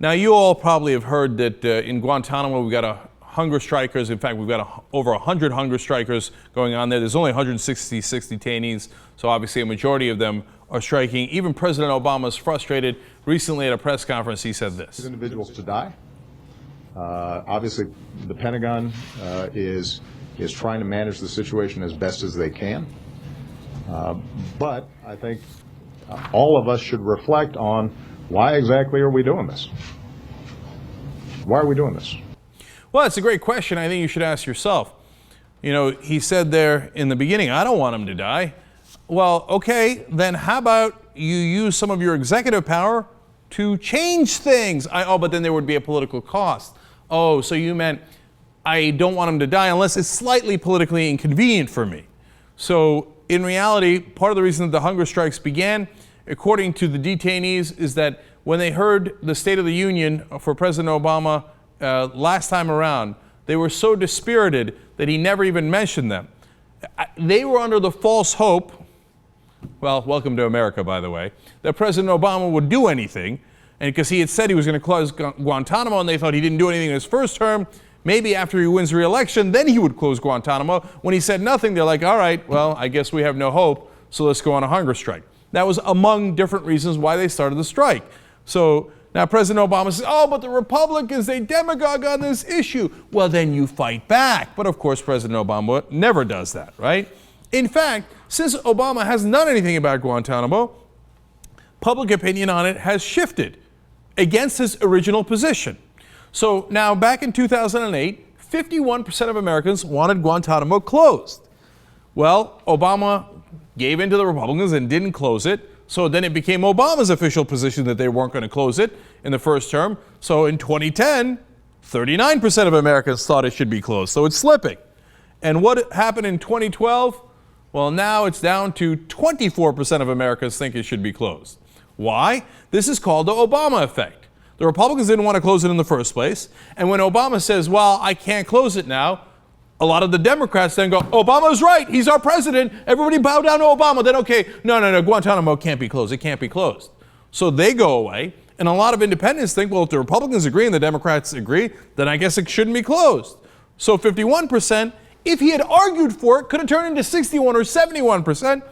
Now, you all probably have heard that in Guantanamo, we've got hunger strikers. In fact, we've got over 100 hunger strikers going on there. There's only 166 detainees, so obviously a majority of them are striking. Even President Obama is frustrated. Recently at a press conference, he said this. These individuals to die. Obviously, the Pentagon is trying to manage the situation as best as they can. But I think all of us should reflect on why exactly are we doing this? Why are we doing this? Well, it's a great question. I think you should ask yourself. You know, he said there in the beginning, I don't want him to die. Well, okay, then how about you use some of your executive power to change things? But then there would be a political cost. Oh, so you meant I don't want him to die unless it's slightly politically inconvenient for me. So in reality, part of the reason that the hunger strikes began, according to the detainees, is that when they heard the State of the Union for President Obama last time around, they were so dispirited that he never even mentioned them. They were under the false hope, well, welcome to America, by the way, that President Obama would do anything, and because he had said he was going to close Guantanamo, and they thought he didn't do anything in his first term, maybe after he wins re-election, then he would close Guantanamo. When he said nothing, they're like, all right, well, I guess we have no hope, so let's go on a hunger strike. That was among different reasons why they started the strike. So now President Obama says, oh, but the Republicans, they demagogue on this issue. Well, then you fight back. But of course, President Obama never does that, right? In fact, since Obama hasn't done anything about Guantanamo, public opinion on it has shifted against his original position. So now back in 2008, 51% of Americans wanted Guantanamo closed. Well, Obama gave in to the Republicans and didn't close it. So then it became Obama's official position that they weren't going to close it in the first term. So in 2010, 39% of Americans thought it should be closed. So it's slipping. And what happened in 2012? Well, now it's down to 24% of Americans think it should be closed. Why? This is called the Obama effect. The Republicans didn't want to close it in the first place. And when Obama says, well, I can't close it now, a lot of the Democrats then go, Obama's right, he's our president, everybody bow down to Obama. Then, okay, no, Guantanamo can't be closed, it can't be closed. So they go away, and a lot of independents think, well, if the Republicans agree and the Democrats agree, then I guess it shouldn't be closed. So 51%, if he had argued for it, could have turned into 61 or 71%.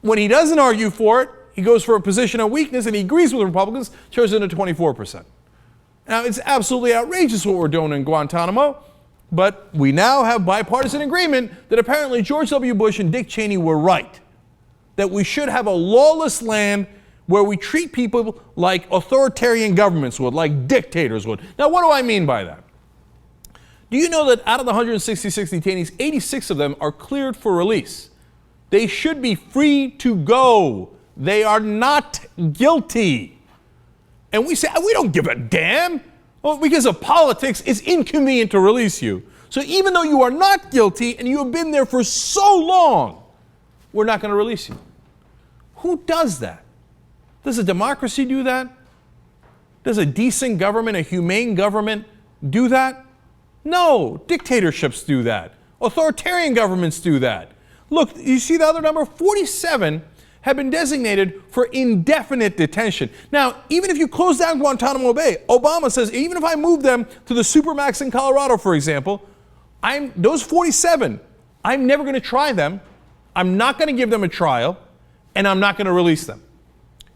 When he doesn't argue for it, he goes for a position of weakness and he agrees with the Republicans, turns into 24%. Now, it's absolutely outrageous what we're doing in Guantanamo. But we now have bipartisan agreement that apparently George W. Bush and Dick Cheney were right. That we should have a lawless land where we treat people like authoritarian governments would, like dictators would. Now, what do I mean by that? Do you know that out of the 166 detainees, 86 of them are cleared for release? They should be free to go. They are not guilty. And we say, we don't give a damn. Well, because of politics, it's inconvenient to release you. So even though you are not guilty and you have been there for so long, we're not going to release you. Who does that? Does a democracy do that? Does a decent government, a humane government do that? No, dictatorships do that. Authoritarian governments do that. Look, you see the other number? 47 have been designated for indefinite detention. Now, even if you close down Guantanamo Bay, Obama says, even if I move them to the Supermax in Colorado, for example, those 47, I'm never going to try them. I'm not going to give them a trial, and I'm not going to release them.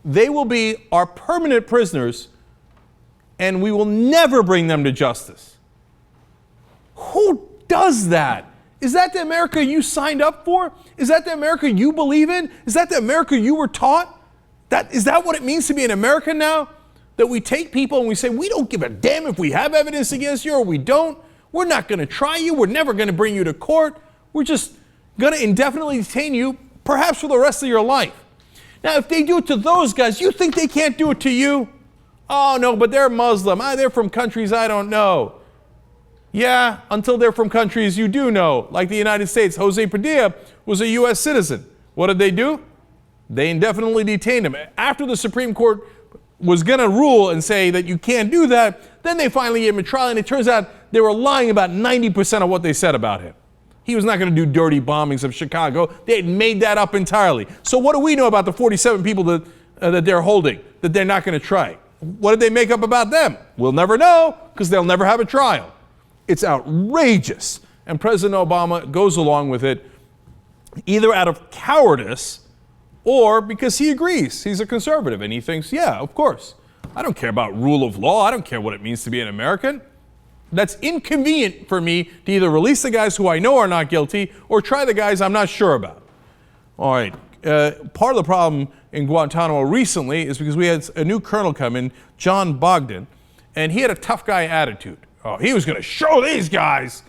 They will be our permanent prisoners, and we will never bring them to justice. Who does that? Is that the America you signed up for? Is that the America you believe in? Is that the America you were taught? Is that what it means to be an American now? That we take people and we say, we don't give a damn if we have evidence against you or we don't. We're not going to try you. We're never going to bring you to court. We're just going to indefinitely detain you, perhaps for the rest of your life. Now, if they do it to those guys, you think they can't do it to you? Oh, no, but they're Muslim. They're from countries I don't know. Yeah, until they're from countries you do know, like the United States. Jose Padilla was a U.S. citizen. What did they do? They indefinitely detained him. After the Supreme Court was going to rule and say that you can't do that, then they finally gave him a trial, and it turns out they were lying about 90% of what they said about him. He was not going to do dirty bombings of Chicago. They had made that up entirely. So what do we know about the 47 people that they're holding, that they're not going to try? what did they make up about them? We'll never know because they'll never have a trial. It's outrageous. And President Obama goes along with it either out of cowardice or because he agrees. He's a conservative and he thinks, yeah, of course. I don't care about rule of law. I don't care what it means to be an American. That's inconvenient for me to either release the guys who I know are not guilty or try the guys I'm not sure about. All right. Part of the problem in Guantanamo recently is because we had a new colonel come in, John Bogdan, and he had a tough guy attitude. Oh, he was going to show these guys.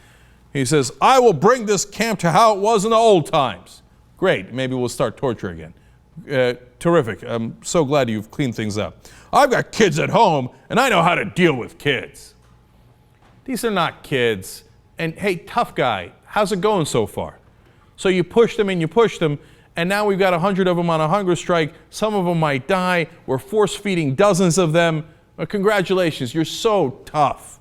He says, I will bring this camp to how it was in the old times. Great. Maybe we'll start torture again. Terrific. I'm so glad you've cleaned things up. I've got kids at home, and I know how to deal with kids. These are not kids. And hey, tough guy, how's it going so far? So you pushed them and you pushed them, and now we've got 100 of them on a hunger strike. Some of them might die. We're force-feeding dozens of them. Congratulations, you're so tough.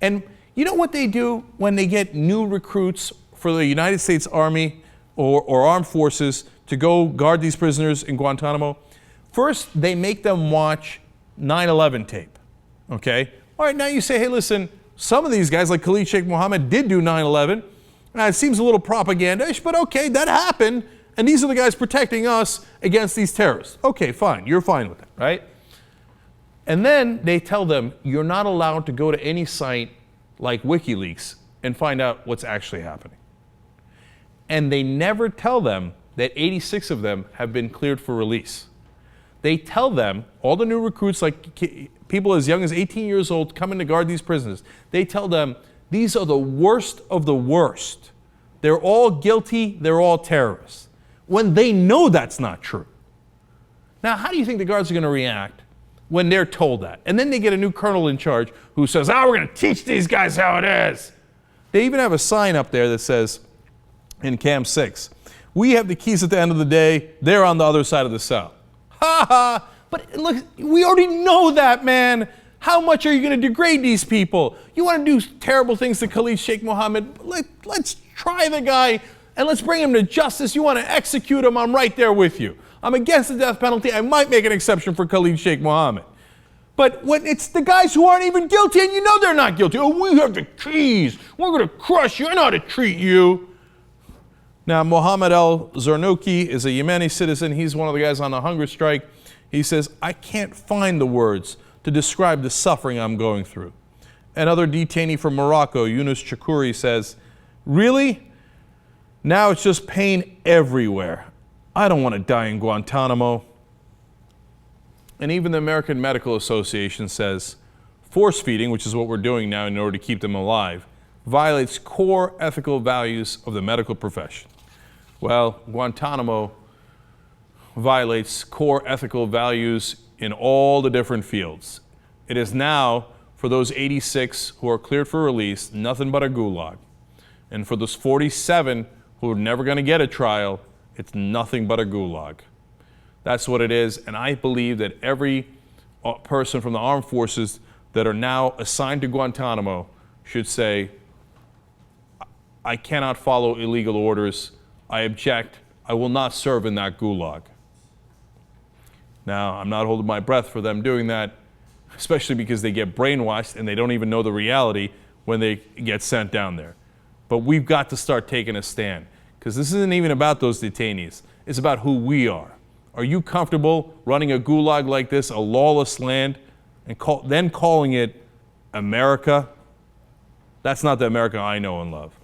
And you know what they do when they get new recruits for the United States Army or armed forces to go guard these prisoners in Guantanamo? First, they make them watch 9/11 tape, okay? All right, now you say, hey, listen, some of these guys, like Khalid Sheikh Mohammed, did do 9/11. It seems a little propagandish, but okay, that happened, and these are the guys protecting us against these terrorists. Okay, fine, you're fine with that, right? And then they tell them, you're not allowed to go to any site like WikiLeaks and find out what's actually happening. And they never tell them that 86 of them have been cleared for release. They tell them, all the new recruits, like people as young as 18 years old coming to guard these prisoners, they tell them, these are the worst of the worst. They're all guilty, they're all terrorists. When they know that's not true. Now, how do you think the guards are going to react when they're told that? And then they get a new colonel in charge who says, we're going to teach these guys how it is. They even have a sign up there that says, in Camp 6, we have the keys at the end of the day, they're on the other side of the cell. Ha ha! But look, we already know that, man. How much are you going to degrade these people? You want to do terrible things to Khalid Sheikh Mohammed? Let's try the guy and let's bring him to justice. You want to execute him? I'm right there with you. I'm against the death penalty. I might make an exception for Khalid Sheikh Mohammed. But when it's the guys who aren't even guilty and you know they're not guilty, oh, we have the keys. We're going to crush you. I know how to treat you. Now, Mohammed al-Zarnuki is a Yemeni citizen. He's one of the guys on the hunger strike. He says, I can't find the words to describe the suffering I'm going through. Another detainee from Morocco, Yunus Chakuri, says, really? Now it's just pain everywhere. I don't want to die in Guantanamo. And even the American Medical Association says, force feeding, which is what we're doing now in order to keep them alive, violates core ethical values of the medical profession. Well, Guantanamo violates core ethical values in all the different fields. It is now, for those 86 who are cleared for release, nothing but a gulag. And for those 47 who are never going to get a trial, it's nothing but a gulag. That's what it is, and I believe that every person from the armed forces that are now assigned to Guantanamo should say, I cannot follow illegal orders. I object. I will not serve in that gulag. Now, I'm not holding my breath for them doing that, especially because they get brainwashed and they don't even know the reality when they get sent down there. But we've got to start taking a stand, because this isn't even about those detainees. It's about who we are. Are you comfortable running a gulag like this, a lawless land, and then calling it America? That's not the America I know and love.